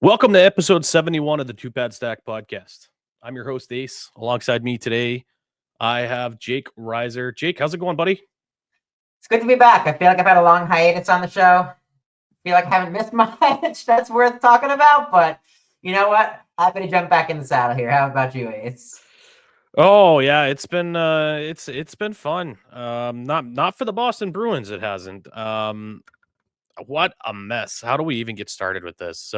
Welcome to episode 71 of the Two Pad Stack podcast. I'm your host, Ace. Alongside me today, I have Jake Reiser. Jake, how's it going, buddy? It's good to be back. I feel like I've had a long hiatus on the show. I feel like I haven't missed much that's worth talking about, but you know what? Happy to jump back in the saddle here. How about you, Ace? Oh yeah, it's been fun. Not for the Boston Bruins, it hasn't. What a mess. How do we even get started with this?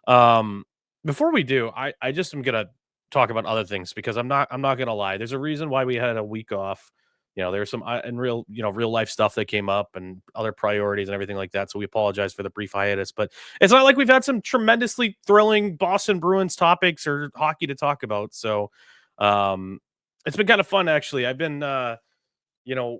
Um before we do, I just am gonna talk about other things because I'm not gonna lie. There's a reason why we had a week off. There's some and real life stuff that came up and other priorities and everything like that. So we apologize for the brief hiatus, but it's not like we've had some tremendously thrilling Boston Bruins topics or hockey to talk about. So um it's been kind of fun actually. I've been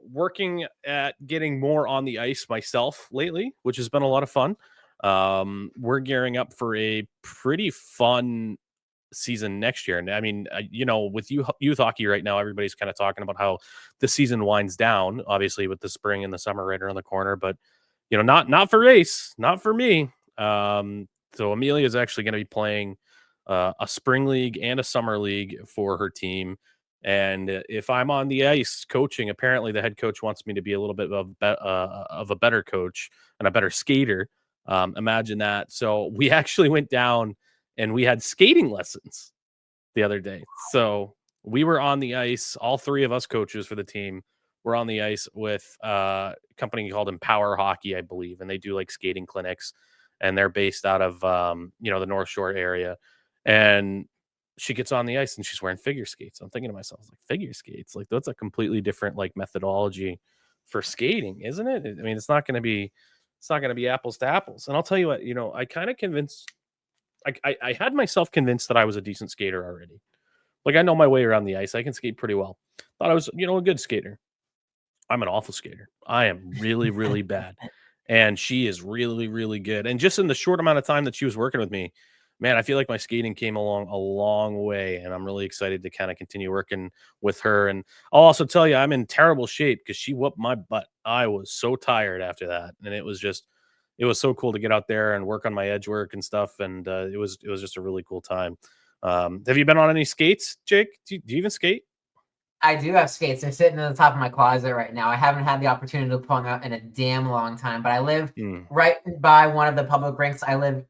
working at getting more on the ice myself lately, which has been a lot of fun. We're gearing up for a pretty fun season next year. And I mean, with youth hockey right now, everybody's kind of talking about how the season winds down, obviously with the spring and the summer right around the corner, but not for Ace, not for me. So Amelia is actually going to be playing a spring league and a summer league for her team. And if I'm on the ice coaching, apparently the head coach wants me to be a little bit of a better coach and a better skater. Imagine that. So we actually went down and we had skating lessons the other day. So we were on the ice, all three of us coaches for the team were on the ice with a company called Empower Hockey, I believe, and they do like skating clinics, and they're based out of the North Shore area. And she gets on the ice and she's wearing figure skates. I'm thinking to myself, like, figure skates, like that's a completely different like methodology for skating, isn't it? I mean, it's not going to be apples to apples. And I'll tell you what, I kind of convinced I had myself convinced that I was a decent skater already. Like I know my way around the ice. I can skate pretty well. Thought I was, a good skater. I'm an awful skater. I am really, really bad. And she is really, really good. And just in the short amount of time that she was working with me, man, I feel like my skating came along a long way. And I'm really excited to kind of continue working with her. And I'll also tell you, I'm in terrible shape because she whooped my butt. I was so tired after that. And it was so cool to get out there and work on my edge work and stuff. And it was just a really cool time. Have you been on any skates, Jake? Do you even skate? I do have skates. They're sitting in the top of my closet right now. I haven't had the opportunity to pull them out in a damn long time, but I live Hmm. right by one of the public rinks. I live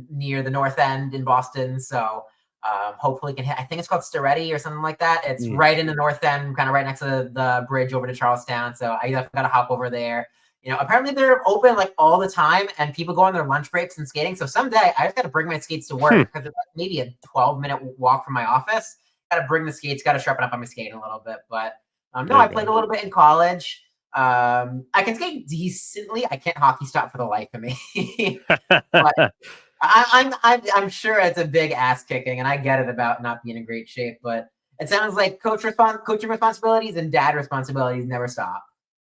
near the North End in Boston, so hopefully can hit. I think it's called Storetti or something like that. It's Hmm. right in the North End, kind of right next to the bridge over to Charlestown. So I definitely got to hop over there. Apparently they're open like all the time, and people go on their lunch breaks and skating. So someday I just got to bring my skates to Hmm. work because it's like maybe a 12-minute walk from my office. Got to bring the skates, got to sharpen up on my skating a little bit. But no, There you I played go. a little bit in college. I can skate decently. I can't hockey stop for the life of me. But I'm sure it's a big ass kicking, and I get it about not being in great shape. But it sounds like coaching responsibilities and dad responsibilities never stop.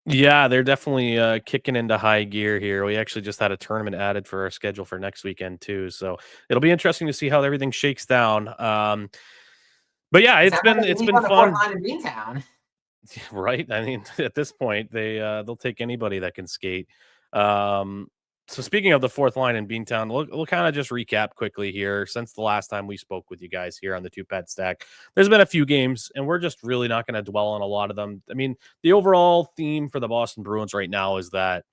Yeah, they're definitely kicking into high gear here. We actually just had a tournament added for our schedule for next weekend too, so it'll be interesting to see how everything shakes down. But yeah, It it's sounds been like you it's leave been on the fourth fun, line in Beantown. right? I mean, at this point, they'll take anybody that can skate. Um, so speaking of the fourth line in Beantown, we'll kind of just recap quickly here. Since the last time we spoke with you guys here on the Two Pad Stack, there's been a few games, and we're just really not going to dwell on a lot of them. I mean, the overall theme for the Boston Bruins right now is that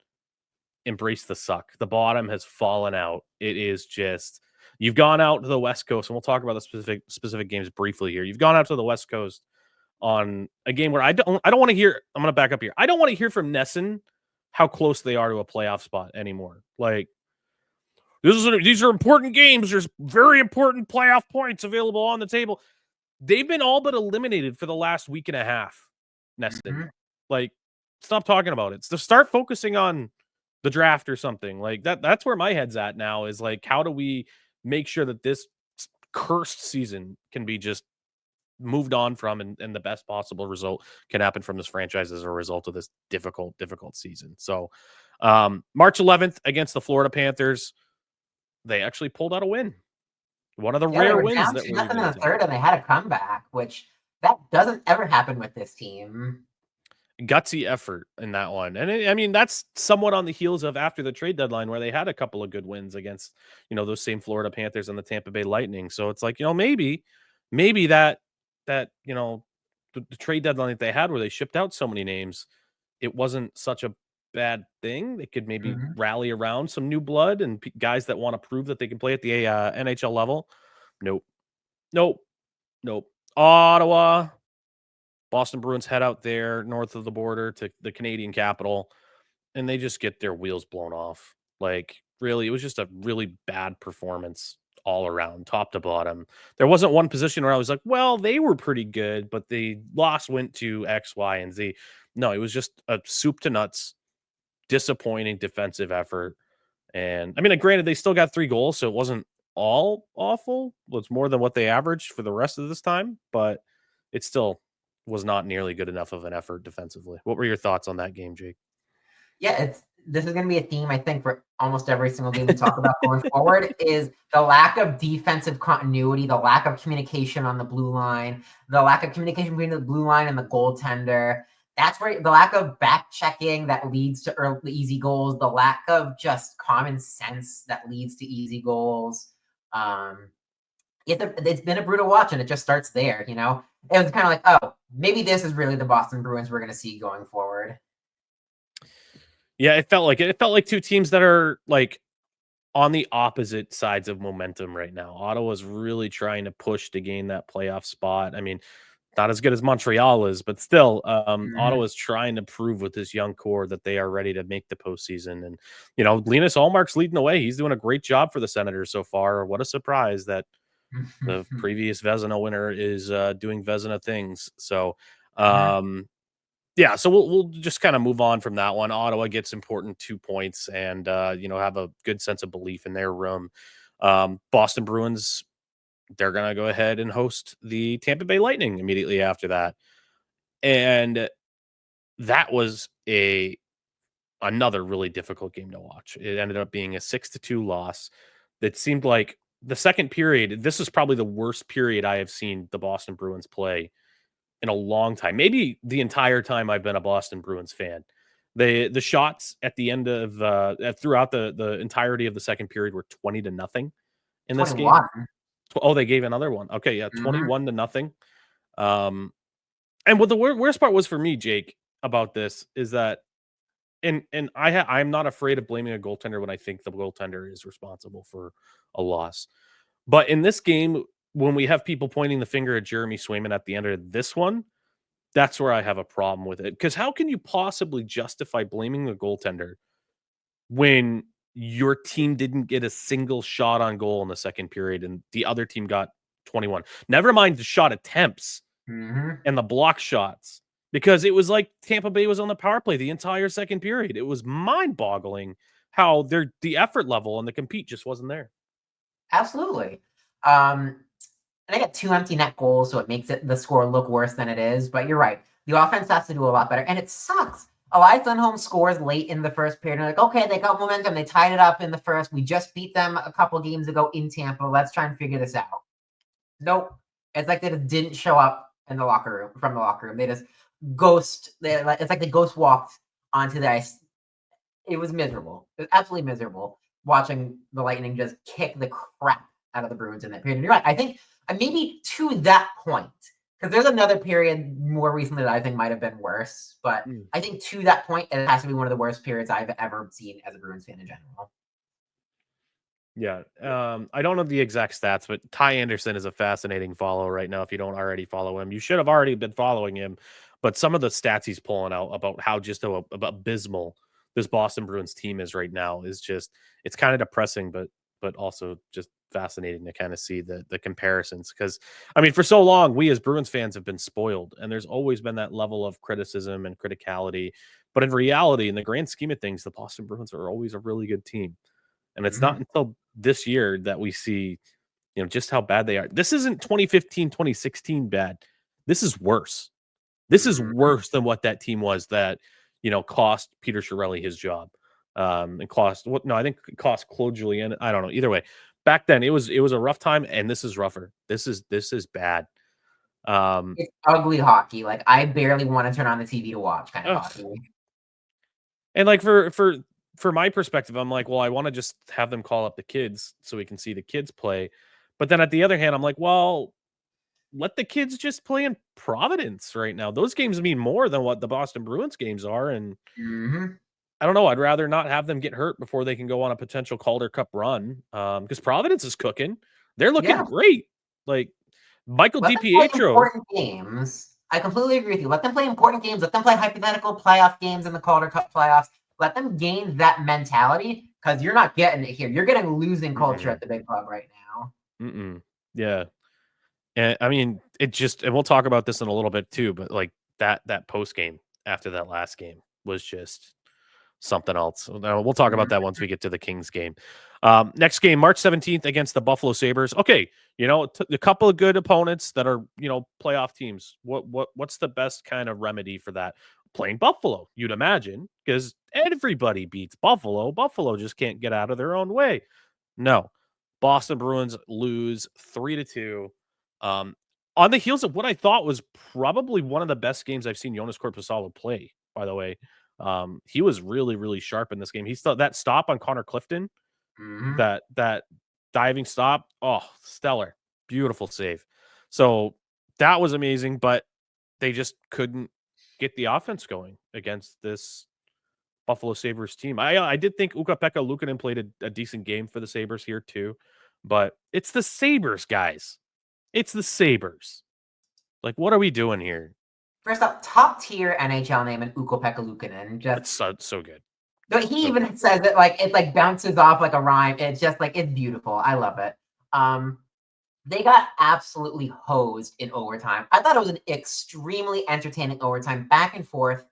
embrace the suck. The bottom has fallen out. It is just you've gone out to the West Coast, and we'll talk about the specific games briefly here. You've gone out to the West Coast on a game where I don't want to hear. I'm going to back up here. I don't want to hear from Nesson how close they are to a playoff spot anymore. Like these are important games. There's very important playoff points available on the table. They've been all but eliminated for the last week and a half. Neston, Mm-hmm. like, stop talking about it. So start focusing on the draft or something like that. That's where my head's at now. Is like, how do we make sure that this cursed season can be just moved on from and the best possible result can happen from this franchise as a result of this difficult season. So March 11th against the Florida Panthers, they actually pulled out a win. One of the Yeah, they rare were wins down that two we're nothing able in to the take. third, and they had a comeback, which that doesn't ever happen with this team. gutsy effort in that one. And I mean, that's somewhat on the heels of after the trade deadline where they had a couple of good wins against, those same Florida Panthers and the Tampa Bay Lightning. So it's like, maybe the trade deadline that they had where they shipped out so many names, it wasn't such a bad thing. They could maybe Mhm. rally around some new blood and guys that want to prove that they can play at the NHL level. Nope. Nope. Nope. Ottawa, Boston Bruins head out there north of the border to the Canadian capital, and they just get their wheels blown off. Like, really, it was just a really bad performance all around, top to bottom. There wasn't one position where I was like, well, they were pretty good, but the loss went to X, Y, and Z. No, it was just a soup to nuts, disappointing defensive effort. And I mean, granted, they still got 3 goals, so it wasn't all awful. Well, it's more than what they averaged for the rest of this time, but it still was not nearly good enough of an effort defensively. What were your thoughts on that game, Jake? Yeah, this is going to be a theme, I think, for almost every single game we talk about going forward is the lack of defensive continuity, the lack of communication on the blue line, the lack of communication between the blue line and the goaltender. That's where the lack of back checking that leads to early, easy goals, the lack of just common sense that leads to easy goals. Um, it's been a brutal watch, and it just starts there. It was kind of like, oh, maybe this is really the Boston Bruins we're going to see going forward. Yeah, it felt like it. It felt like two teams that are like on the opposite sides of momentum right now. Ottawa's really trying to push to gain that playoff spot. I mean, not as good as Montreal is, but still, Mhm. Ottawa's trying to prove with this young core that they are ready to make the postseason. And Linus Allmark's leading the way. He's doing a great job for the Senators so far. What a surprise that the previous Vezina winner is doing Vezina things. So, Mhm. yeah, so we'll just kind of move on from that one. Ottawa gets important 2 points and have a good sense of belief in their room. Boston Bruins, they're gonna go ahead and host the Tampa Bay Lightning immediately after that. And that was a another really difficult game to watch. It ended up being a 6-2 loss. That seemed like the second period, this is probably the worst period I have seen the Boston Bruins play in a long time. Maybe the entire time I've been a Boston Bruins fan. The shots at the end of throughout the entirety of the second period were 20-0 in this game. 21. Oh, they gave another one. Okay, yeah, Mhm. 21-0. Um, and what the worst part was for me, Jake, about this is that, and I'm not afraid of blaming a goaltender when I think the goaltender is responsible for a loss. But in this game, when we have people pointing the finger at Jeremy Swayman at the end of this one, that's where I have a problem with it. Because how can you possibly justify blaming the goaltender when your team didn't get a single shot on goal in the second period and the other team got 21? Never mind the shot attempts Mhm. and the block shots, because it was like Tampa Bay was on the power play the entire second period. It was mind-boggling how the effort level and the compete just wasn't there. Absolutely. And they got 2 empty net goals, so it makes the score look worse than it is, but you're right. The offense has to do a lot better, and it sucks. Elias Lindholm scores late in the first period. And they're like, okay, they got momentum. They tied it up in the first. We just beat them a couple games ago in Tampa. Let's try and figure this out. Nope. It's like they just didn't show up in the locker room from the locker room. They just ghost. It's like they ghost walked onto the ice. It was miserable. It was absolutely miserable watching the Lightning just kick the crap out of the Bruins in that period. And you're right. I think maybe to that point, because there's another period more recently that I think might have been worse. But Mm. I think to that point, it has to be one of the worst periods I've ever seen as a Bruins fan in general. Yeah. I don't know the exact stats, but Ty Anderson is a fascinating follow right now. If you don't already follow him, you should have already been following him. But some of the stats he's pulling out about how just abysmal this Boston Bruins team is right now is just, it's kind of depressing, but also just fascinating to kind of see the comparisons. Because I mean, for so long, we as Bruins fans have been spoiled, and there's always been that level of criticism and criticality. But in reality, in the grand scheme of things, the Boston Bruins are always a really good team. And it's not Mhm. until this year that we see, just how bad they are. This isn't 2015, 2016 bad. This is worse. This is Mhm. worse than what that team was that, cost Peter Chiarelli his job. And cost what? No, I think it cost Claude Julien. I don't know. Either way, back then it was a rough time, and this is rougher. This is bad. Um, It's ugly hockey. Like I barely want to turn on the TV to watch kind of ugh. hockey. And like for my perspective, I'm like, well, I want to just have them call up the kids so we can see the kids play. But then at the other hand, I'm like, well, let the kids just play in Providence right now. Those games mean more than what the Boston Bruins games are. And Hmm. I don't know. I'd rather not have them get hurt before they can go on a potential Calder Cup run. Because Providence is cooking. They're looking Yeah, great. Like Michael let them play DiPietro. important games. I completely agree with you. Let them play important games. Let them play hypothetical playoff games in the Calder Cup playoffs. Let them gain that mentality because you're not getting it here. You're getting losing culture Mm-mm, at the big club right now. mm-mm. Yeah. And I mean, it just, and we'll talk about this in a little bit too, but like that post game after that last game was just something else. So now we'll talk about Mhm. that once we get to the Kings game. Next game, March 17th against the Buffalo Sabres. Okay, a couple of good opponents that are playoff teams. What's the best kind of remedy for that? Playing Buffalo, you'd imagine, because everybody beats Buffalo. Buffalo just can't get out of their own way. No, Boston Bruins lose 3-2. Um, on the heels of what I thought was probably one of the best games I've seen Jonas Corposalo play. By the way, he was really, really sharp in this game. He still that stop on Connor Clifton, Mhm. that diving stop. Oh, stellar, beautiful save. So that was amazing, but they just couldn't get the offense going against this Buffalo Sabres team. I did think Ukko-Pekka Luukkonen played a decent game for the Sabres here too, but it's the Sabres, guys. It's the Sabres. Like, what are we doing here? First off, top tier NHL name in Ukko-Pekka Luukkonen. Just It's so good, he so good. even says it like it like bounces off like a rhyme. It's just like it's beautiful. I love it. Um, they got absolutely hosed in overtime. I thought it was an extremely entertaining overtime, back and forth.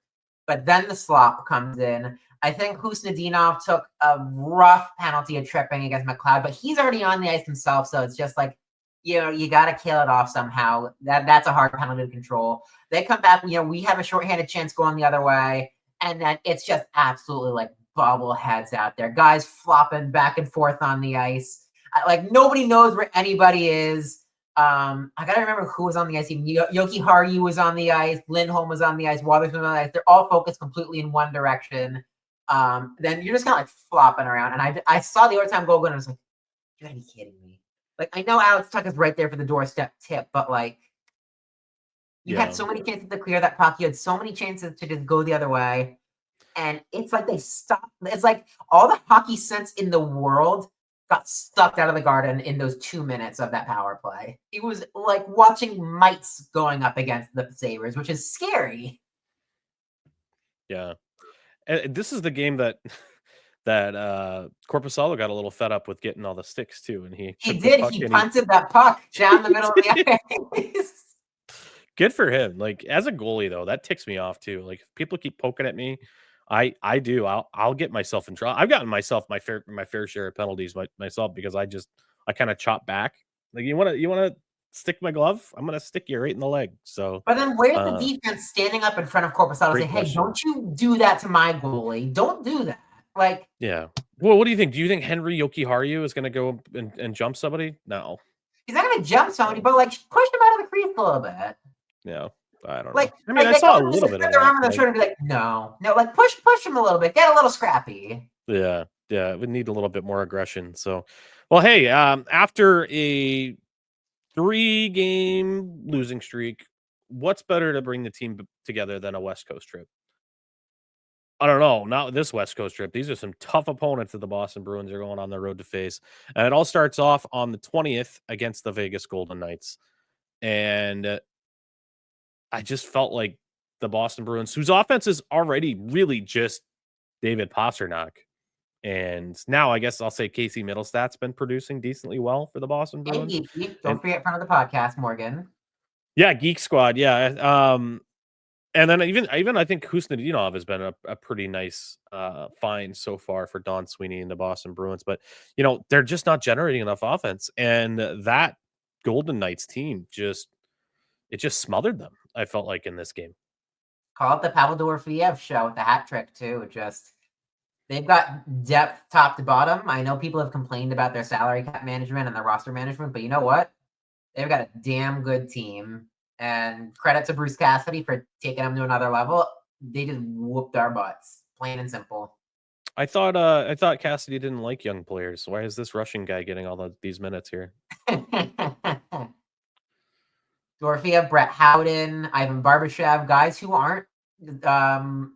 But then the slop comes in. I think Husnudinov took a rough penalty of tripping against McLeod, but he's already on the ice himself, so it's just like you got to kill it off somehow. That's a hard penalty to control. They come back. We have a shorthanded chance going the other way, and then it's just absolutely like bobbleheads out there, guys flopping back and forth on the ice. Like nobody knows where anybody is. I gotta remember who was on the ice. Even Yoki Haru was on the ice. Lindholm was on the ice. Waters was on the ice. They're all focused completely in one direction. Then you're just kind of like flopping around. And I saw the overtime goal go and I was like, you gotta be kidding me. Like I know Alex Tuck is right there for the doorstep tip, but like you had Yeah, so many chances to clear that puck. You had so many chances to just go the other way. And it's like they stopped. It's like all the hockey sense in the world got sucked out of the garden in those 2 minutes of that power play. It was like watching mites going up against the Sabres, which is scary. yeah. And this is the game that Corpusalo got a little fed up with getting all the sticks too, and he He took the did. puck He and he punted that puck down the he middle of did. the ice. Good for him. Like as a goalie though, that ticks me off too. Like if people keep poking at me, I do. I'll get myself in trouble. I've gotten myself my fair share of penalties myself because I kind of chop back. Like you wanna stick my glove? I'm gonna stick you right in the leg. So But then where's the uh defense standing up in front of Corpusalo and say, great hey, question. don't you do that to my goalie. Don't do that. Like, Yeah. Well, what do you think? Do you think Henry Yoki is gonna go and jump somebody? No. he's not going to jump somebody, No. but like push him out of the crease a little bit. Yeah. I don't know. Like, I mean, like I they come saw a in and little just bit put of their that. arm on their Like, shoulder and be like, no, like push him a little bit, get a little scrappy. yeah, yeah, it would need a little bit more aggression. So, well, hey, after a 3-game losing streak, what's better to bring the team together than a West Coast trip? I don't know. Not this West Coast trip. These are some tough opponents that the Boston Bruins are going on the road to face. And it all starts off on the 20th against the Vegas Golden Knights. And I just felt like the Boston Bruins, whose offense is already really just David Pastrnak. And now I guess I'll say Casey Middlestat's been producing decently well for the Boston And Bruins. Geeky, don't And forget front of the podcast, Morgan. yeah, Geek Squad, yeah. And then even I think Husnudinov has been a pretty nice find so far for Don Sweeney and the Boston Bruins. But they're just not generating enough offense. And that Golden Knights team just smothered them, I felt like in this game. Call it the Pavel Dorofeev show with the hat trick too. Just they've got depth top to bottom. I know people have complained about their salary cap management and their roster management, but you know what? They've got a damn good team. And credit to Bruce Cassidy for taking them to another level. They just whooped our butts, plain and simple. I thought Cassidy didn't like young players. Why is this Russian guy getting all these minutes here? Dorofeev, Brett Howden, Ivan Barbashev, guys who aren't, veterans,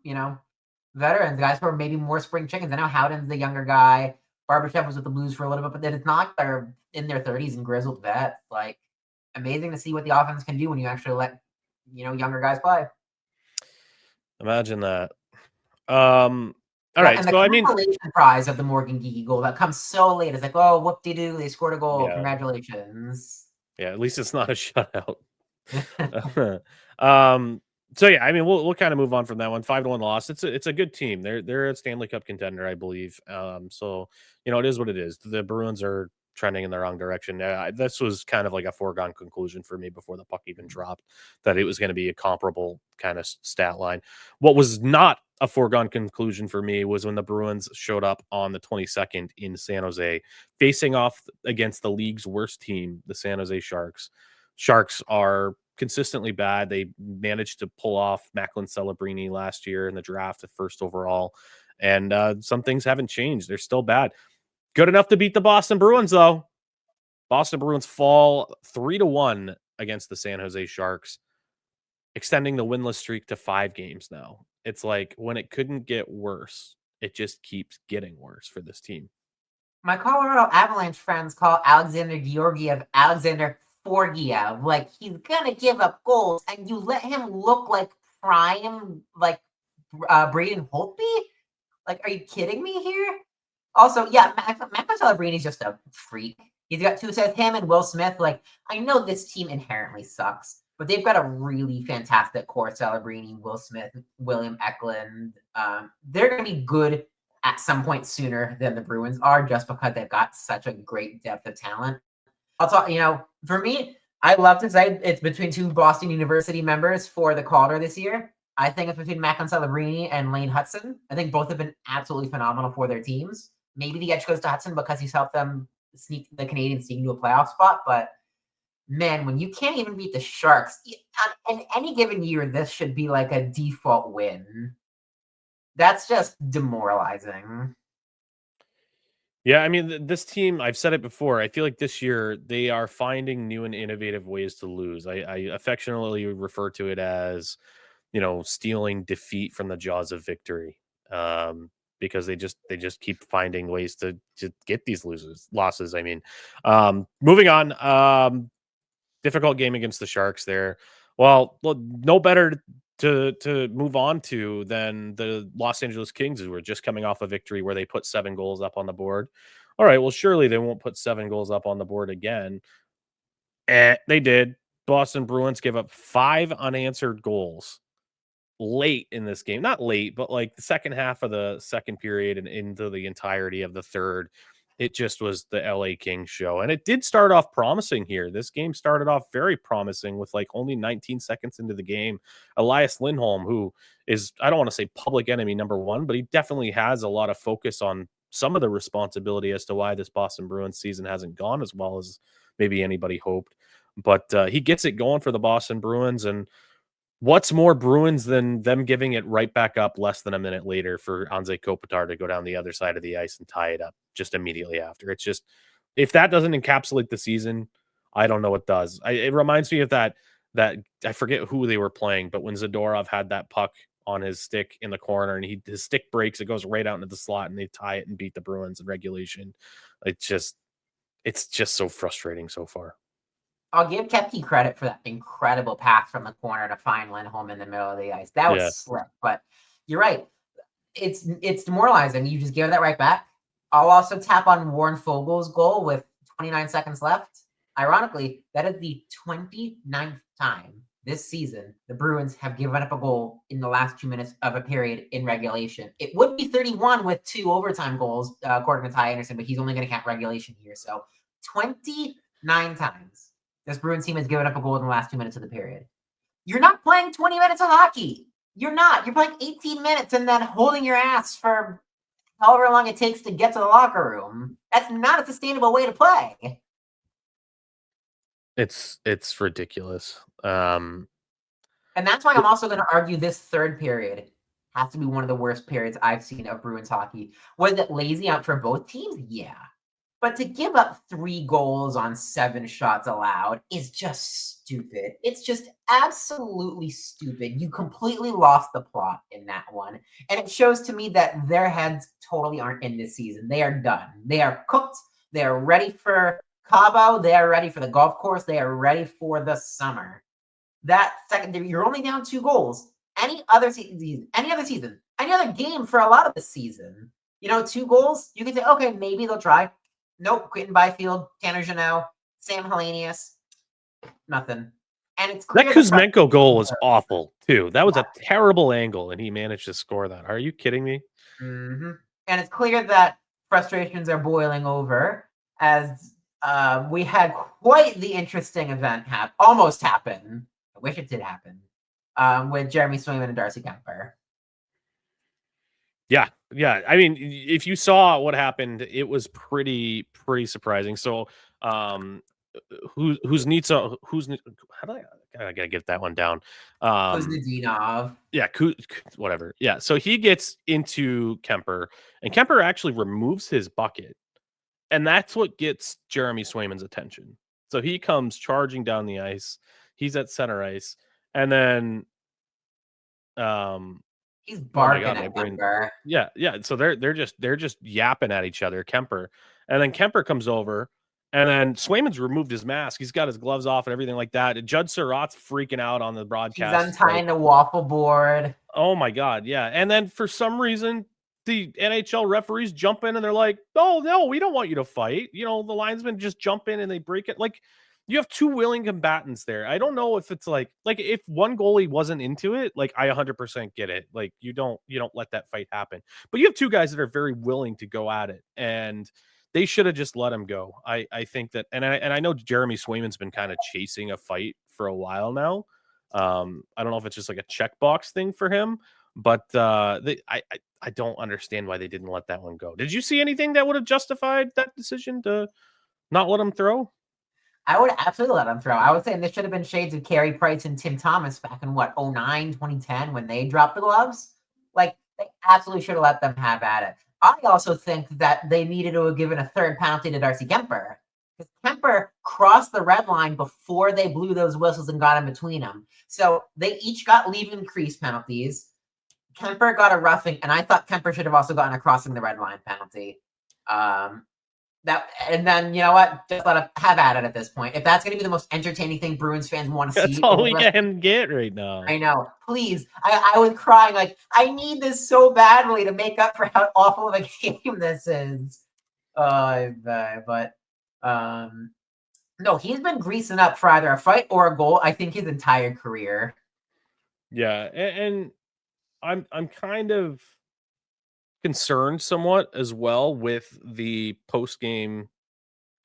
guys who are maybe more spring chickens. I know Howden's the younger guy. Barbashev was with the Blues for a little bit, but then it's not like they're in their 30s and grizzled vets. Like, amazing to see what the offense can do when you actually let, younger guys play. Imagine that. All right, And so the I mean, consolation prize of the Morgan Geekie goal that comes so late. It's like, oh, whoop-de-doo, they scored a goal. Yeah. Congratulations. Yeah, at least it's not a shutout. So yeah, I mean, we'll kind of move on from that one. 5-1 loss. It's a good team. They're a Stanley Cup contender, I believe. So it is what it is. The Bruins are trending in the wrong direction. This was kind of like a foregone conclusion for me before the puck even dropped, that it was going to be a comparable kind of stat line. What was not a foregone conclusion for me was when the Bruins showed up on the 22nd in San Jose, facing off against the league's worst team, the San Jose Sharks. Sharks are consistently bad. They managed to pull off Macklin Celebrini last year in the draft at first overall. And some things haven't changed. They're still bad. Good enough to beat the Boston Bruins, though. Boston Bruins fall 3-1 against the San Jose Sharks, extending the winless streak to 5 games now. It's like when it couldn't get worse, it just keeps getting worse for this team. My Colorado Avalanche friends call Alexander Georgiev Alexander Forgiev. Like, he's gonna give up goals, and you let him look like prime, like Braden Holtby? Like, are you kidding me here? Also, yeah, Macklin Celebrini's just a freak. He's got 2 assists. Him and Will Smith. Like, I know this team inherently sucks, but they've got a really fantastic core. Celebrini, Will Smith, William Eklund. They're going to be good at some point sooner than the Bruins are, just because they've got such a great depth of talent. Also, for me, I love to say it's between 2 Boston University members for the Calder this year. I think it's between Macklin Celebrini and Lane Hutson. I think both have been absolutely phenomenal for their teams. Maybe the edge goes to Hudson because he's helped them sneak the Canadians sneak into a playoff spot. But man, when you can't even beat the Sharks in any given year, this should be like a default win. That's just demoralizing. Yeah, I mean, this team, I've said it before, I feel like this year they are finding new and innovative ways to lose. I affectionately refer to it as, stealing defeat from the jaws of victory. Because they just keep finding ways to get these losses. I mean, moving on, difficult game against the Sharks there. Well, no better to move on to than the Los Angeles Kings, who were just coming off a victory where they put 7 goals up on the board. All right, well, surely they won't put 7 goals up on the board again. They did. Boston Bruins gave up 5 unanswered goals late in this game. Not late, but like the second half of the second period and into the entirety of the third. It just was the LA Kings show. And it did start off promising here. This game started off very promising with like only 19 seconds into the game. Elias Lindholm, who is, I don't want to say public enemy number 1, but he definitely has a lot of focus on some of the responsibility as to why this Boston Bruins season hasn't gone as well as maybe anybody hoped. But he gets it going for the Boston Bruins. And what's more Bruins than them giving it right back up less than a minute later for Anze Kopitar to go down the other side of the ice and tie it up just immediately after? It's just, if that doesn't encapsulate the season, I don't know what does. It reminds me of that I forget who they were playing, but when Zadorov had that puck on his stick in the corner and his stick breaks, it goes right out into the slot and they tie it and beat the Bruins in regulation. It's just so frustrating so far. I'll give Kepke credit for that incredible pass from the corner to find Lindholm in the middle of the ice. That was slick, but you're right. It's demoralizing. You just give that right back. I'll also tap on Warren Fogel's goal with 29 seconds left. Ironically, that is the 29th time this season the Bruins have given up a goal in the last 2 minutes of a period in regulation. It would be 31 with 2 overtime goals, according to Ty Anderson, but he's only going to count regulation here. So 29 times this Bruins team has given up a goal in the last 2 minutes of the period. You're not playing 20 minutes of hockey. You're not. You're playing 18 minutes and then holding your ass for however long it takes to get to the locker room. That's not a sustainable way to play. It's ridiculous. And that's why I'm also going to argue this third period has to be one of the worst periods I've seen of Bruins hockey. Was it lazy out for both teams? Yeah. But to give up 3 goals on 7 shots allowed is just stupid. It's just absolutely stupid. You completely lost the plot in that one. And it shows to me that their heads totally aren't in this season. They are done. They are cooked. They are ready for Cabo. They are ready for the golf course. They are ready for the summer. That second, you're only down 2 goals. Any other season, any other game for a lot of the season, 2 goals, you can say, okay, maybe they'll try. Nope, Quentin Byfield, Tanner Jeannot, Sam Hellenius, nothing. And it's clear that Kuzmenko goal was awful too. That was a terrible angle, and he managed to score that. Are you kidding me? Mm-hmm. And it's clear that frustrations are boiling over as we had quite the interesting event almost happen. I wish it did happen with Jeremy Swayman and Darcy Kuemper. Yeah. I mean, if you saw what happened, it was pretty surprising. So, who's Nitsa? I gotta get that one down. Kuznetsov. Yeah, whatever. Yeah, so he gets into Kuemper, and Kuemper actually removes his bucket, and that's what gets Jeremy Swayman's attention. So he comes charging down the ice. He's at center ice, and then, he's barking at Kuemper. Yeah. So they're just yapping at each other, Kuemper, and then Kuemper comes over, and then Swayman's removed his mask. He's got his gloves off and everything like that. And Judd Surratt's freaking out on the broadcast. He's untying the waffle board. Oh my God, yeah. And then for some reason, the NHL referees jump in and they're like, "Oh no, we don't want you to fight." The linesmen just jump in and they break it. Like, you have 2 willing combatants there. I don't know if it's like if one goalie wasn't into it, like, I 100% get it. Like, you don't let that fight happen. But you have 2 guys that are very willing to go at it, and they should have just let him go. I think that, and I know Jeremy Swayman's been kind of chasing a fight for a while now. I don't know if it's just like a checkbox thing for him, but I don't understand why they didn't let that one go. Did you see anything that would have justified that decision to not let him throw? I would absolutely let him throw. I would say this should have been shades of Carey Price and Tim Thomas back in 2009, 2010 when they dropped the gloves. Like, they absolutely should have let them have at it. I also think that they needed to have given a third penalty to Darcy Kuemper, because Kuemper crossed the red line before they blew those whistles and got in between them. So they each got leaving crease penalties. Kuemper got a roughing, and I thought Kuemper should have also gotten a crossing the red line penalty. And then, you know what? Just let him have at it at this point. If that's going to be the most entertaining thing Bruins fans want to see. That's all we can get right now. I know. Please. I was crying like, I need this so badly to make up for how awful of a game this is. But no, he's been greasing up for either a fight or a goal, I think, his entire career. Yeah, and I'm kind of concerned somewhat as well with the post-game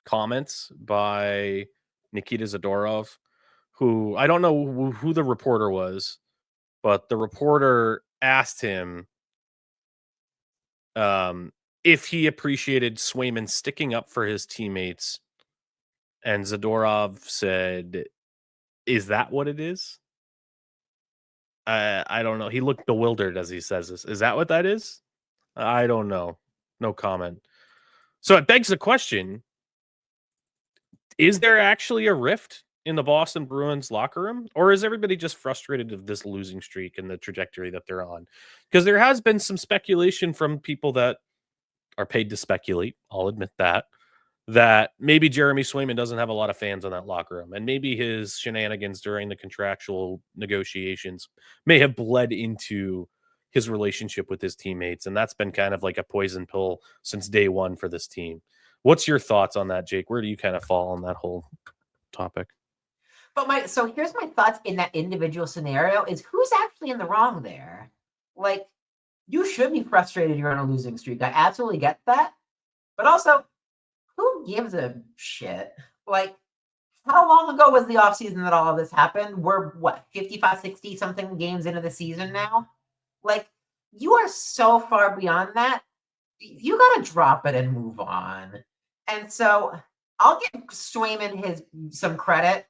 comments by Nikita Zadorov, who, I don't know who the reporter was, but the reporter asked him if he appreciated Swayman sticking up for his teammates, and Zadorov said, "Is that what it is?" I don't know. He looked bewildered as he says this. Is that what that is? I don't know. No comment. So it begs the question, is there actually a rift in the Boston Bruins locker room? Or is everybody just frustrated of this losing streak and the trajectory that they're on? Because there has been some speculation from people that are paid to speculate, I'll admit that maybe Jeremy Swayman doesn't have a lot of fans in that locker room. And maybe his shenanigans during the contractual negotiations may have bled into his relationship with his teammates, and that's been kind of like a poison pill since day one for this team. What's your thoughts on that, Jake? Where do you kind of fall on that whole topic? But so here's my thoughts in that individual scenario is who's actually in the wrong there? Like, you should be frustrated you're on a losing streak. I absolutely get that. But also, who gives a shit? Like, how long ago was the offseason that all of this happened? We're, 55, 60 something games into the season now? Like, you are so far beyond that. You got to drop it and move on. And so I'll give Swayman some credit.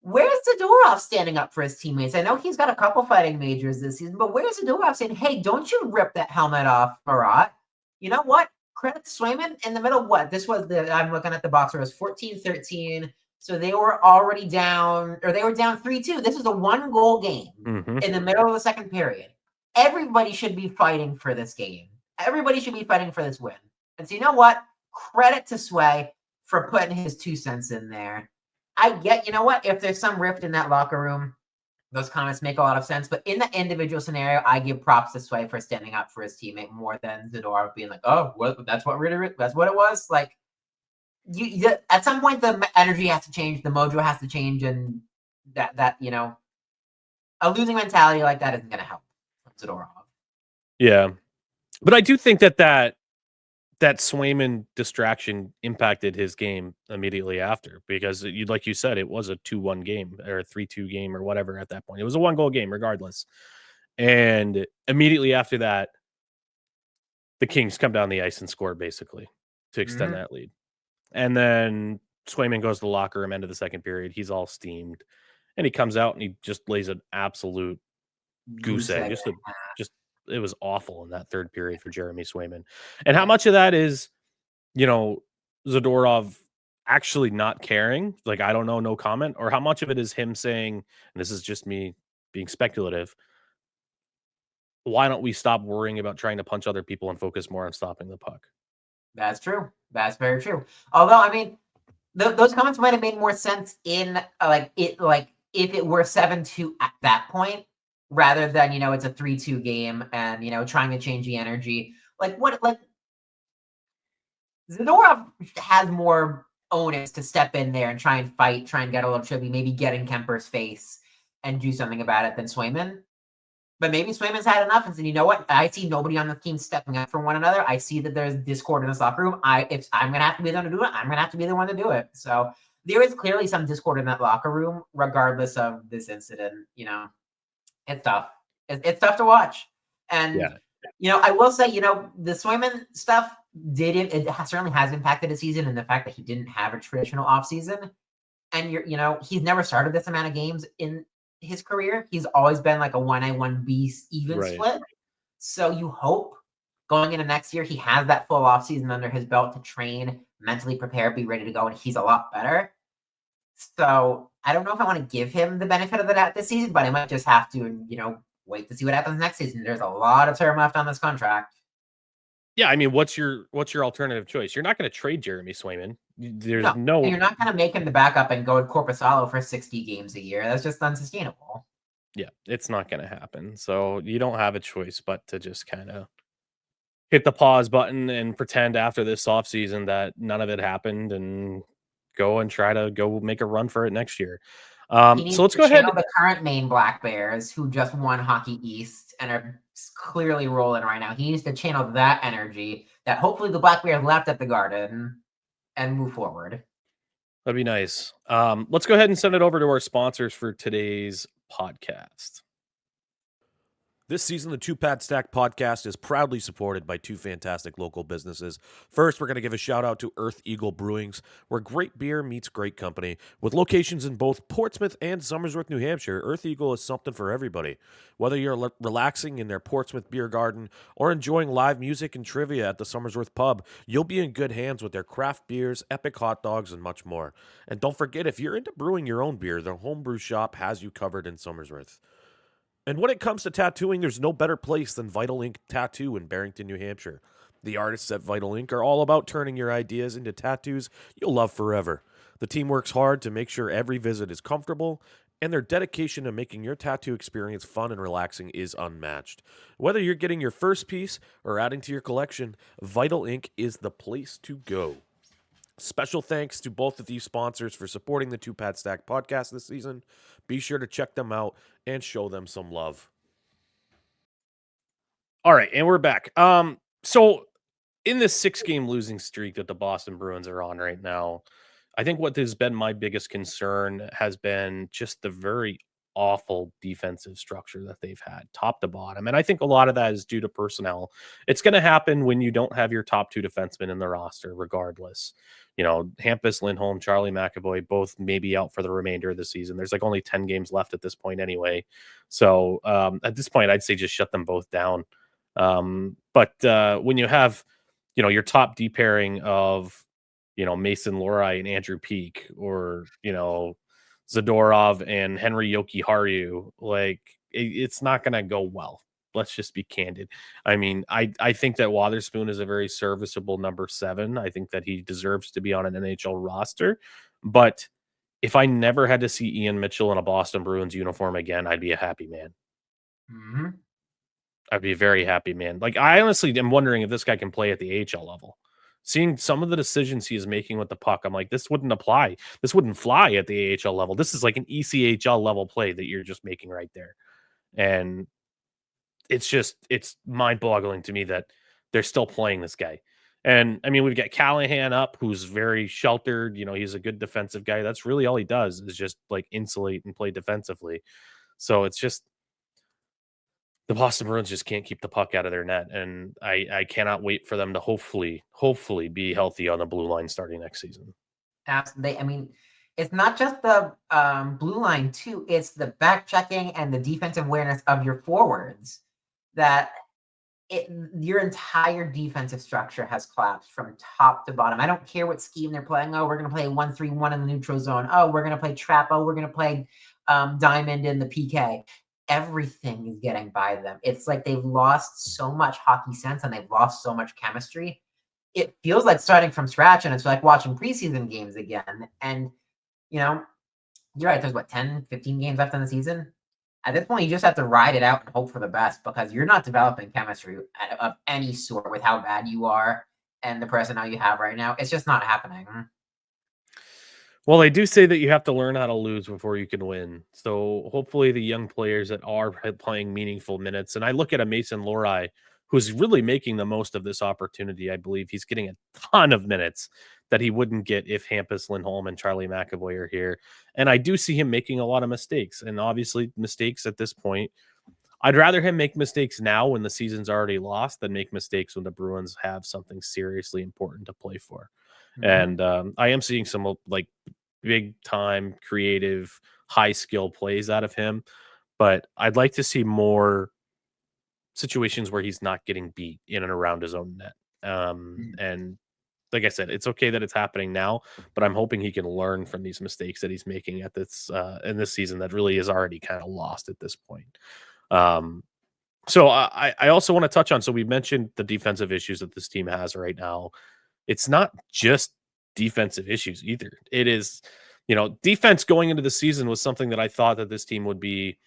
Where's Zadorov standing up for his teammates? I know he's got a couple fighting majors this season, but where's Zadorov saying, hey, don't you rip that helmet off, Marat? You know what? Credit to Swayman in the middle. What? This was I'm looking at the boxer, it was 14-13. So they were already down, or they were down 3-2. This is a 1-goal game in the middle of the second period. Everybody should be fighting for this game. Everybody should be fighting for this win. And so you know what? Credit to Sway for putting his 2 cents in there. I get, you know what? If there's some rift in that locker room, those comments make a lot of sense. But in the individual scenario, I give props to Sway for standing up for his teammate more than Zadorov being like, "Oh, that's what it was." Like, you at some point, the energy has to change, the mojo has to change, and that a losing mentality like that isn't going to help Zadorov. Yeah, but I do think that Swayman distraction impacted his game immediately after, because like you said, it was a 2-1 game or a 3-2 game or whatever at that point. It was a 1-goal game regardless. And immediately after that, the Kings come down the ice and score basically to extend that lead. And then Swayman goes to the locker room, end of the second period. He's all steamed. And he comes out and he just lays an absolute goose egg. It was awful in that third period for Jeremy Swayman. And how much of that is, Zadorov actually not caring? Like, I don't know, no comment. Or how much of it is him saying, and this is just me being speculative, why don't we stop worrying about trying to punch other people and focus more on stopping the puck? That's true. That's very true. Although, I mean, those comments might have made more sense in if it were 7-2 at that point, rather than it's a 3-2 game and trying to change the energy. Zadorov has more onus to step in there and try and fight, try and get a little chubby, maybe get in Kemper's face and do something about it than Swayman. But maybe Swayman's had enough and said, you know what? I see nobody on the team stepping up for one another. I see that there's discord in this locker room. If I'm going to have to be the one to do it, I'm going to have to be the one to do it. So there is clearly some discord in that locker room, regardless of this incident. It's tough. It's tough to watch. And, I will say, the Swayman stuff certainly has impacted the season, and the fact that he didn't have a traditional offseason. And he's never started this amount of games in his career. He's always been like a 1A, 1B even split. So you hope going into next year, he has that full offseason under his belt to train, mentally prepare, be ready to go, and he's a lot better. So I don't know if I want to give him the benefit of the doubt this season, but I might just have to, wait to see what happens next season. There's a lot of term left on this contract. Yeah, I mean, what's your alternative choice? You're not going to trade Jeremy Swayman. You're not going to make him the backup and go with Korpisalo for 60 games a year. That's just unsustainable. Yeah, it's not going to happen. So you don't have a choice but to just kind of hit the pause button and pretend after this offseason that none of it happened and go and try to go make a run for it next year. So let's go ahead. The current Maine Black Bears, who just won Hockey East and are clearly rolling right now. He needs to channel that energy that hopefully the Black Bears left at the Garden and move forward. That'd be nice. Let's go ahead and send it over to our sponsors for today's podcast. This season, the Two Pad Stack podcast is proudly supported by 2 fantastic local businesses. First, we're going to give a shout out to Earth Eagle Brewings, where great beer meets great company. With locations in both Portsmouth and Somersworth, New Hampshire, Earth Eagle is something for everybody. Whether you're relaxing in their Portsmouth beer garden or enjoying live music and trivia at the Somersworth pub, you'll be in good hands with their craft beers, epic hot dogs, and much more. And don't forget, if you're into brewing your own beer, their homebrew shop has you covered in Somersworth. And when it comes to tattooing, there's no better place than Vital Ink Tattoo in Barrington, New Hampshire. The artists at Vital Ink are all about turning your ideas into tattoos you'll love forever. The team works hard to make sure every visit is comfortable, and their dedication to making your tattoo experience fun and relaxing is unmatched. Whether you're getting your first piece or adding to your collection, Vital Ink is the place to go. Special thanks to both of these sponsors for supporting the Two Pad Stack podcast this season. Be sure to check them out and show them some love. All right, and we're back. So in this 6-game losing streak that the Boston Bruins are on right now, I think what has been my biggest concern has been just the very awful defensive structure that they've had top to bottom. And I think a lot of that is due to personnel. It's going to happen when you don't have your top two defensemen in the roster, regardless. Hampus Lindholm, Charlie McAvoy, both maybe out for the remainder of the season. There's like only 10 games left at this point anyway. So at this point, I'd say just shut them both down. But when you have, your top D pairing of, Mason Lohrei and Andrew Peak, or, Zadorov and Henry Jokiharju, like it's not going to go well. Let's just be candid. I mean, I think that Wotherspoon is a very serviceable number 7. I think that he deserves to be on an NHL roster. But if I never had to see Ian Mitchell in a Boston Bruins uniform again, I'd be a happy man. Mm-hmm. I'd be a very happy man. Like, I honestly am wondering if this guy can play at the AHL level. Seeing some of the decisions he is making with the puck, I'm like, this wouldn't apply. This wouldn't fly at the AHL level. This is like an ECHL level play that you're just making right there. And it's mind-boggling to me that they're still playing this guy. And I mean, we've got Callahan up, who's very sheltered. He's a good defensive guy. That's really all he does, is just like insulate and play defensively. So it's just the Boston Bruins just can't keep the puck out of their net. And I cannot wait for them to hopefully be healthy on the blue line starting next season. Absolutely. I mean, it's not just the blue line too. It's the back checking and the defensive awareness of your forwards. That your entire defensive structure has collapsed from top to bottom. I don't care what scheme they're playing. Oh, we're going to play 1-3-1 in the neutral zone. Oh, we're going to play trap. Oh, we're going to play diamond in the PK. Everything is getting by them. It's like they've lost so much hockey sense and they've lost so much chemistry. It feels like starting from scratch, and it's like watching preseason games again. And, you're right. There's 10, 15 games left in the season. At this point, you just have to ride it out and hope for the best, because you're not developing chemistry of any sort with how bad you are and the personnel you have right now. It's just not happening. Well, they do say that you have to learn how to lose before you can win. So hopefully the young players that are playing meaningful minutes, and I look at a Mason Lohrei, who's really making the most of this opportunity. I believe he's getting a ton of minutes that he wouldn't get if Hampus Lindholm and Charlie McAvoy are here. And I do see him making a lot of mistakes, and obviously mistakes at this point. I'd rather him make mistakes now when the season's already lost than make mistakes when the Bruins have something seriously important to play for. Mm-hmm. And I am seeing some like big time creative high skill plays out of him, but I'd like to see more situations where he's not getting beat in and around his own net. And like I said, it's okay that it's happening now, but I'm hoping he can learn from these mistakes that he's making at this in this season that really is already kind of lost at this point. So I also want to touch on, so we mentioned the defensive issues that this team has right now. It's not just defensive issues either. It is, defense going into the season was something that I thought that this team would be,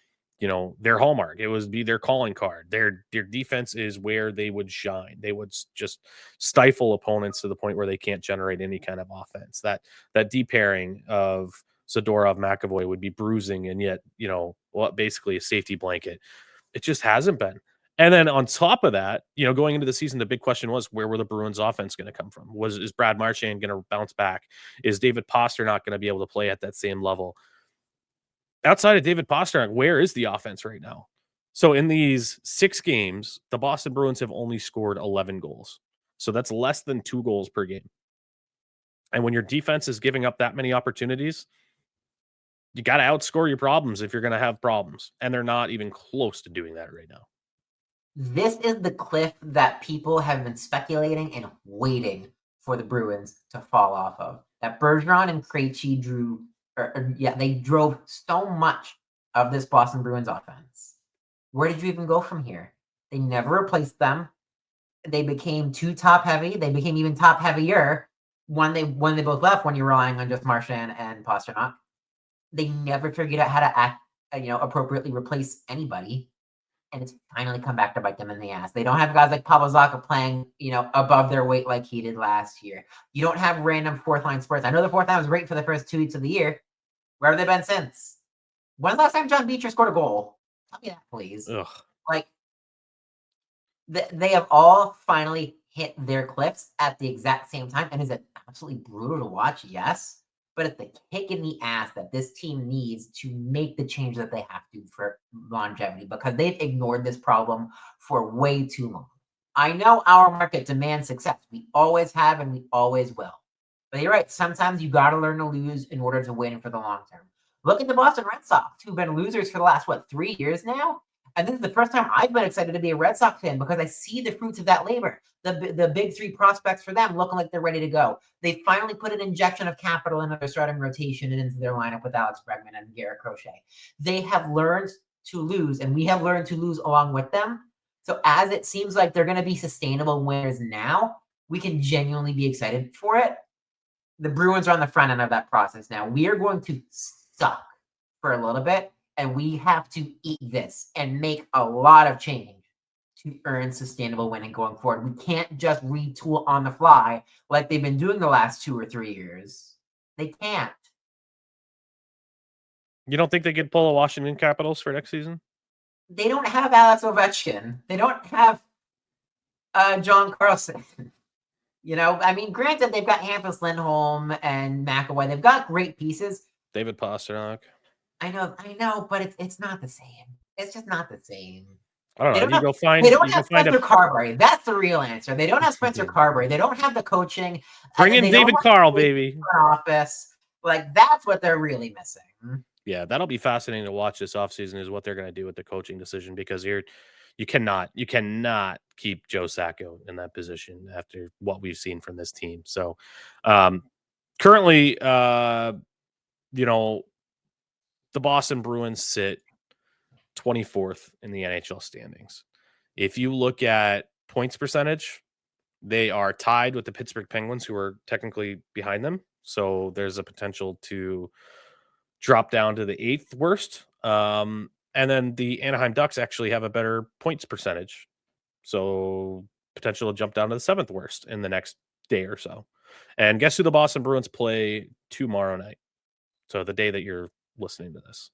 their hallmark. It would be their calling card. Their defense is where they would shine. They would just stifle opponents to the point where they can't generate any kind of offense. That deep pairing of Zadorov, McAvoy would be bruising, and yet, basically a safety blanket. It just hasn't been. And then on top of that, going into the season, the big question was, where were the Bruins offense going to come from? Is Brad Marchand going to bounce back? Is David Pastrnak going to be able to play at that same level? Outside of David Pastrnak, where is the offense right now? So in these 6 games, the Boston Bruins have only scored 11 goals. So that's less than 2 goals per game. And when your defense is giving up that many opportunities, you got to outscore your problems if you're going to have problems. And they're not even close to doing that right now. This is the cliff that people have been speculating and waiting for the Bruins to fall off of. That Bergeron and Krejci they drove so much of this Boston Bruins offense. Where did you even go from here? They never replaced them. They became too top heavy. They became even top heavier when they both left, when you're relying on just Marchand and Pastrnak. They never figured out how to act, appropriately replace anybody. And it's finally come back to bite them in the ass. They don't have guys like Pavel Zacha playing, above their weight like he did last year. You don't have random fourth-line sports. I know the fourth line was great for the first 2 weeks of the year. Where have they been since? When's the last time John Beecher scored a goal? Tell me that, please. Ugh. Like, they have all finally hit their cliffs at the exact same time. And is it absolutely brutal to watch? Yes. but it's the kick in the ass that this team needs to make the change that they have to for longevity, because they've ignored this problem for way too long. I know our market demands success. We always have and we always will. But you're right. Sometimes you got to learn to lose in order to win for the long term. Look at the Boston Red Sox, who've been losers for the last, 3 years now? And this is the first time I've been excited to be a Red Sox fan because I see the fruits of that labor. The big three prospects for them looking like they're ready to go. They finally put an injection of capital into their starting rotation and into their lineup with Alex Bregman and Garrett Crochet. They have learned to lose, and we have learned to lose along with them. So as it seems like they're going to be sustainable winners now, we can genuinely be excited for it. The Bruins are on the front end of that process now. We are going to suck for a little bit, and we have to eat this and make a lot of change to earn sustainable winning going forward. We can't just retool on the fly like they've been doing the last 2 or 3 years. They can't. You don't think they could pull a Washington Capitals for next season? They don't have Alex Ovechkin. They don't have John Carlson. I mean, granted, they've got Hampus Lindholm and McAvoy. They've got great pieces. David Pastrnak. I know, but it's not the same. It's just not the same. I don't know. They don't have Spencer Carberry. That's the real answer. They don't have Spencer Carberry. They don't have the coaching. Bring in David Carl, baby. Office. That's what they're really missing. Yeah, that'll be fascinating to watch this offseason is what they're going to do with the coaching decision, because you cannot keep Joe Sacco in that position after what we've seen from this team. So currently, the Boston Bruins sit 24th in the NHL standings. If you look at points percentage, they are tied with the Pittsburgh Penguins, who are technically behind them. So there's a potential to drop down to the 8th worst. And then the Anaheim Ducks actually have a better points percentage. So potential to jump down to the 7th worst in the next day or so. And guess who the Boston Bruins play tomorrow night? So the day that you're listening to this,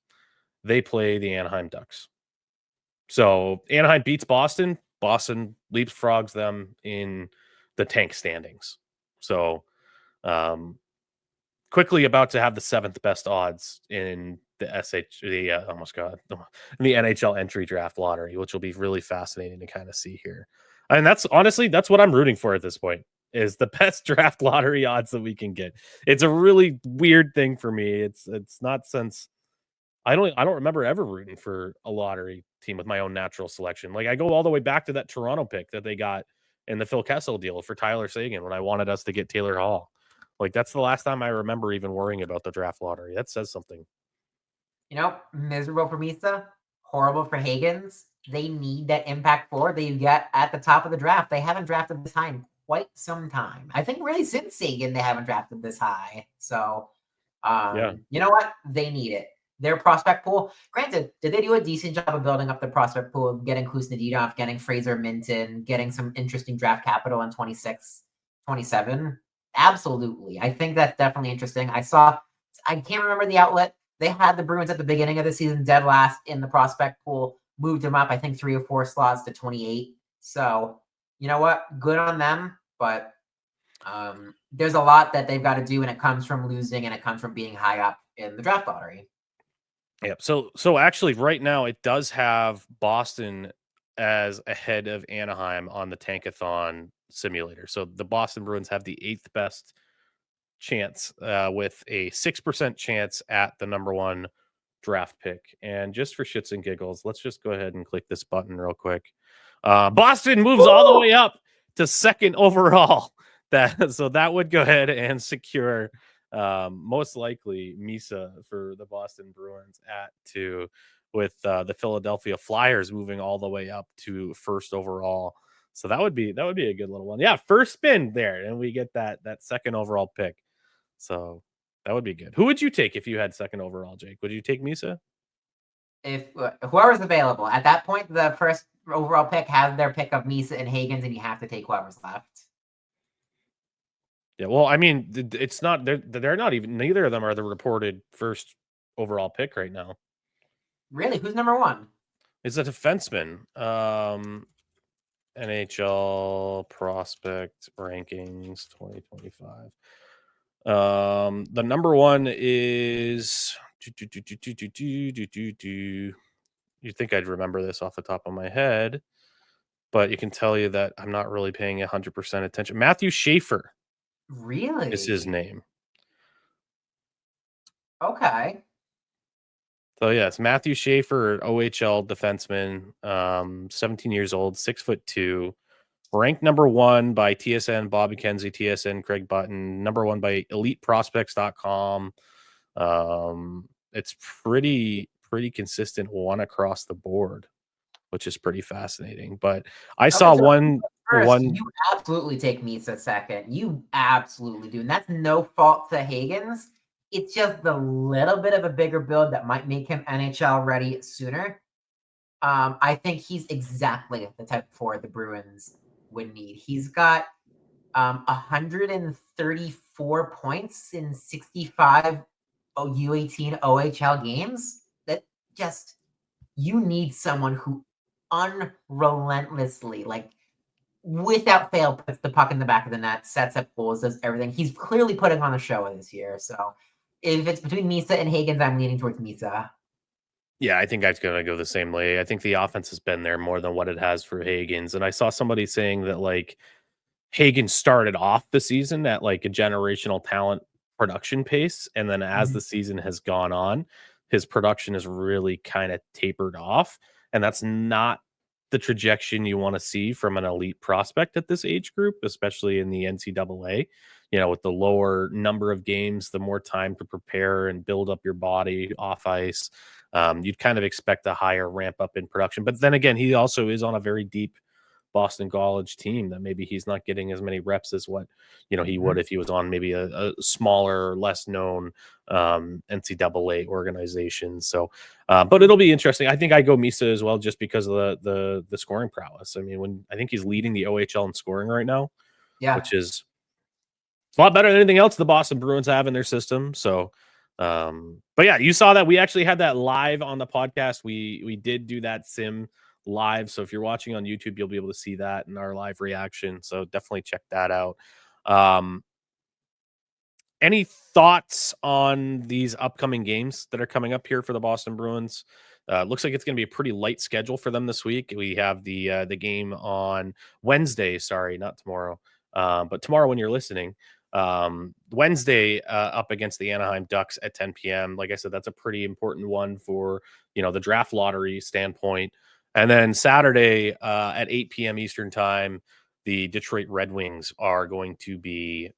they play the Anaheim Ducks. So Anaheim beats Boston. Boston leapfrogs them in the tank standings. So quickly about to have the 7th best odds in the in the NHL entry draft lottery, which will be really fascinating to kind of see here. And that's what I'm rooting for at this point, is the best draft lottery odds that we can get. It's a really weird thing for me. It's not since I don't remember ever rooting for a lottery team with my own natural selection. Like, I go all the way back to that Toronto pick that they got in the Phil Kessel deal for Tyler Seguin when I wanted us to get Taylor Hall. Like, that's the last time I remember even worrying about the draft lottery. That says something. Miserable for Misa, horrible for Higgins. They need that impact forward that you get at the top of the draft. They haven't drafted this high in quite some time. I think really since Seguin, they haven't drafted this high. So, You know what? They need it. Their prospect pool, granted, did they do a decent job of building up the prospect pool, of getting Kuznetsov, getting Fraser Minton, getting some interesting draft capital in 26, 27? Absolutely. I think that's definitely interesting. I can't remember the outlet. They had the Bruins at the beginning of the season dead last in the prospect pool, moved them up, I think, 3 or 4 slots to 28. So, you know what? Good on them. But there's a lot that they've got to do, and it comes from losing, and it comes from being high up in the draft lottery. Yep. So actually right now it does have Boston as ahead of Anaheim on the Tankathon simulator. So the Boston Bruins have the 8th best chance with a 6% chance at the number 1 draft pick. And just for shits and giggles, let's just go ahead and click this button real quick. Boston moves all the way up to 2nd overall. So that would go ahead and secure most likely Misa for the Boston Bruins at 2, with the Philadelphia Flyers moving all the way up to 1st overall. So that would be a good little one. Yeah, first spin there, and we get that 2nd overall pick. So that would be good. Who would you take if you had 2nd overall, Jake? Would you take Misa? If whoever's available at that point, the 1st overall pick has their pick of Misa and Higgins, and you have to take whoever's left. Yeah, well, I mean, it's not. They're not even. Neither of them are the reported 1st overall pick right now. Really, who's number 1? It's a defenseman. NHL prospect rankings 2025. The number one is. You'd think I'd remember this off the top of my head, but you can tell you that I'm not really paying 100% attention. Matthew Schaefer is his Really? name. Okay. So yes, Matthew Schaefer, OHL defenseman, 17 years old, 6'2", ranked number one by TSN, Bobby Kenzie, TSN, Craig Button, number one by EliteProspects.com. It's pretty consistent one across the board, which is pretty fascinating. But I saw Okay, so first, one. you absolutely take Misa second. You absolutely do. And that's no fault to Higgins. It's just the little bit of a bigger build that might make him NHL ready sooner. I think he's exactly the type of forward the Bruins would need. He's got 134 points in 65 U18 OHL games. That just, you need someone who unrelentlessly, like without fail, puts the puck in the back of the net, sets up goals, does everything. He's clearly putting on a show this year. So if it's between Misa and Higgins, I'm leaning towards Misa. Yeah, I think I'm going to go the same way. I think the offense has been there more than what it has for Higgins. And I saw somebody saying that like Higgins started off the season at like a generational talent production pace. And then as the season has gone on, his production has really kind of tapered off. And that's not the trajectory you want to see from an elite prospect at this age group, especially in the NCAA. You know, with the lower number of games, the more time to prepare and build up your body off ice. You'd kind of expect a higher ramp up in production. But then again, he also is on a very deep Boston College team that maybe he's not getting as many reps as what he would if he was on maybe a smaller, less known NCAA organization. So, but it'll be interesting. I think I go Misa as well, just because of the scoring prowess. I mean, I think he's leading the OHL in scoring right now, Yeah. which is a lot better than anything else the Boston Bruins have in their system. So, but yeah, you saw that we actually had that live on the podcast. We did do that sim live. So if you're watching on YouTube, you'll be able to see that in our live reaction. So definitely check that out. Any thoughts on these upcoming games that are coming up here for the Boston Bruins? Looks like it's going to be a pretty light schedule for them this week. We have the game on Wednesday. Sorry, not tomorrow, but tomorrow when you're listening. Wednesday up against the Anaheim Ducks at 10 p.m. Like I said, that's a pretty important one for the draft lottery standpoint. And then Saturday at 8 p.m. Eastern time, the Detroit Red Wings are going to be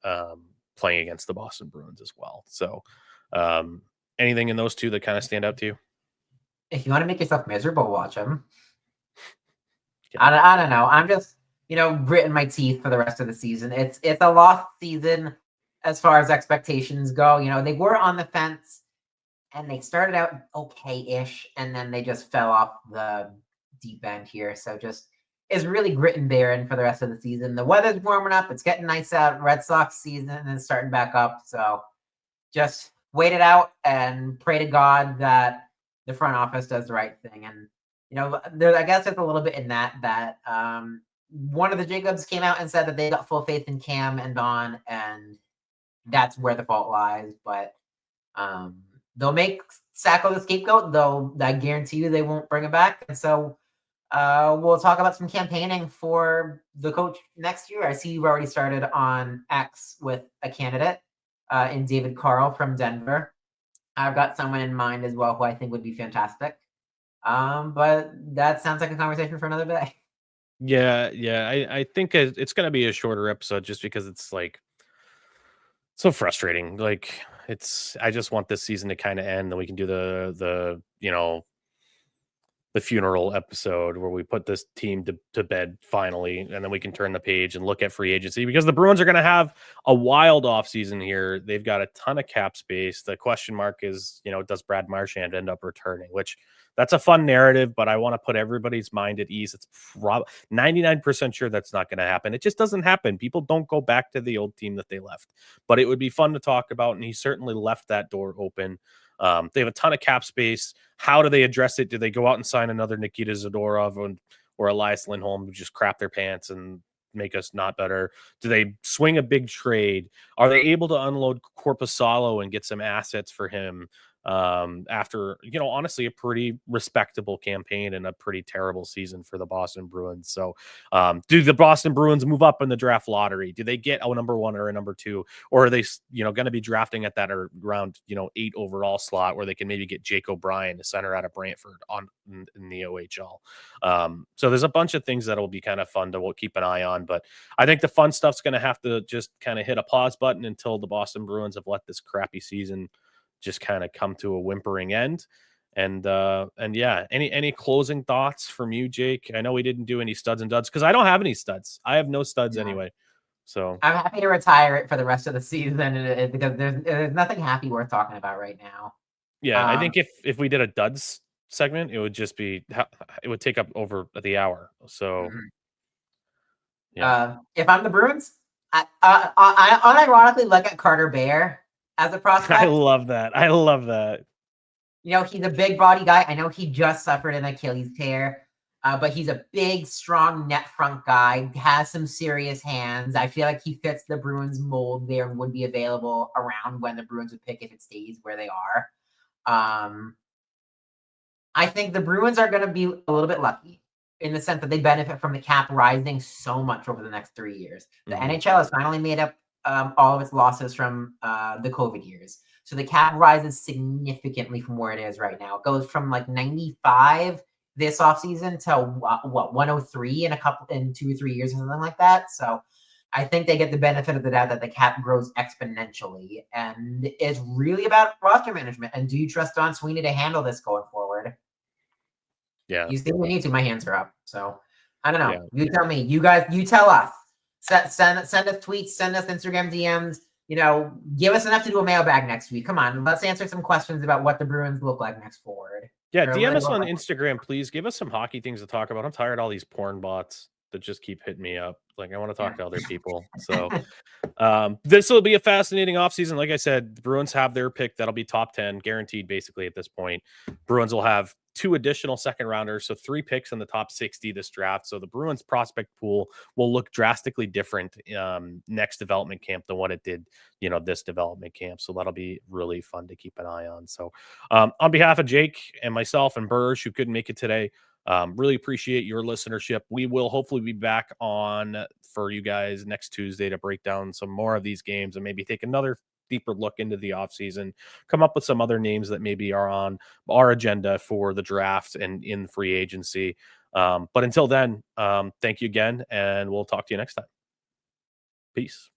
playing against the Boston Bruins as well. So anything in those two that kind of stand out to you? If you want to make yourself miserable, watch them. Yeah. I don't know. I'm just, gritting my teeth for the rest of the season. It's a lost season as far as expectations go. They were on the fence and they started out okay-ish, and then they just fell off the deep end here. So just is really grit and bearing for the rest of the season. The weather's warming up. It's getting nice out. Red Sox season is starting back up. So just wait it out and pray to God that the front office does the right thing. And, I guess there's a little bit in that one of the Jacobs came out and said that they got full faith in Cam and Don, and that's where the fault lies. But they'll make Sacco the scapegoat, though I guarantee you they won't bring it back. And so we'll talk about some campaigning for the coach next year. I see you've already started on X with a candidate in David Carl from Denver. I've got someone in mind as well who I think would be fantastic. But that sounds like a conversation for another day. Yeah. I think it's going to be a shorter episode just because it's like so frustrating. Like I just want this season to kind of end, then we can do the funeral episode where we put this team to bed finally, and then we can turn the page and look at free agency, because the Bruins are going to have a wild offseason here. They've got a ton of cap space. The question mark is, does Brad Marchand end up returning? Which that's a fun narrative, but I want to put everybody's mind at ease. It's 99% sure that's not going to happen. It just doesn't happen. People don't go back to the old team that they left, but it would be fun to talk about, and he certainly left that door open. They have a ton of cap space. How do they address it? Do they go out and sign another Nikita Zadorov or Elias Lindholm who just crap their pants and make us not better? Do they swing a big trade? Are they able to unload Corpusalo and get some assets for him? After, honestly, a pretty respectable campaign and a pretty terrible season for the Boston Bruins. So, do the Boston Bruins move up in the draft lottery? Do they get a number 1 or a number 2, or are they, going to be drafting at that around, 8 overall slot where they can maybe get Jake O'Brien, the center out of Brantford, in the OHL? So there's a bunch of things that'll be kind of fun to keep an eye on, but I think the fun stuff's going to have to just kind of hit a pause button until the Boston Bruins have let this crappy season just kind of come to a whimpering end. And yeah, any closing thoughts from you, Jake? I know we didn't do any studs and duds because I don't have any studs. I have no studs anyway. So I'm happy to retire it for the rest of the season because there's nothing happy worth talking about right now. Yeah, I think if we did a duds segment, it would just be it would take up over the hour. So if I'm the Bruins, I unironically look at Carter Bear as a prospect. I love that. He's a big body guy. I know he just suffered an Achilles tear, but he's a big, strong net front guy, has some serious hands. I feel like he fits the Bruins mold there and would be available around when the Bruins would pick if it stays where they are. I think the Bruins are going to be a little bit lucky in the sense that they benefit from the cap rising so much over the next 3 years. The NHL has finally made up all of its losses from the COVID years. So the cap rises significantly from where it is right now. It goes from like 95 this offseason to 103 in 2 or 3 years or something like that. So I think they get the benefit of the doubt that the cap grows exponentially. And it's really about roster management. And do you trust Don Sweeney to handle this going forward? Yeah. You see we need to. My hands are up. So I don't know. Yeah. You tell me. You guys, you tell us. Send us tweets, send us Instagram DMs. Give us enough to do a mailbag next week. Come on, let's answer some questions about what the Bruins look like next forward. Yeah, DM us on Instagram, please. Give us some hockey things to talk about. I'm tired of all these porn bots that just keep hitting me up. Like, I want to talk to other people. So this will be a fascinating offseason. Like I said, the Bruins have their pick. That'll be top 10, guaranteed basically at this point. Bruins will have 2 additional second rounders, so 3 picks in the top 60 this draft. So the Bruins prospect pool will look drastically different next development camp than what it did, this development camp. So that'll be really fun to keep an eye on. So on behalf of Jake and myself and Burge, who couldn't make it today, really appreciate your listenership. We will hopefully be back on for you guys next Tuesday to break down some more of these games and maybe take another deeper look into the offseason, come up with some other names that maybe are on our agenda for the draft and in free agency. But until then, thank you again, and we'll talk to you next time. Peace.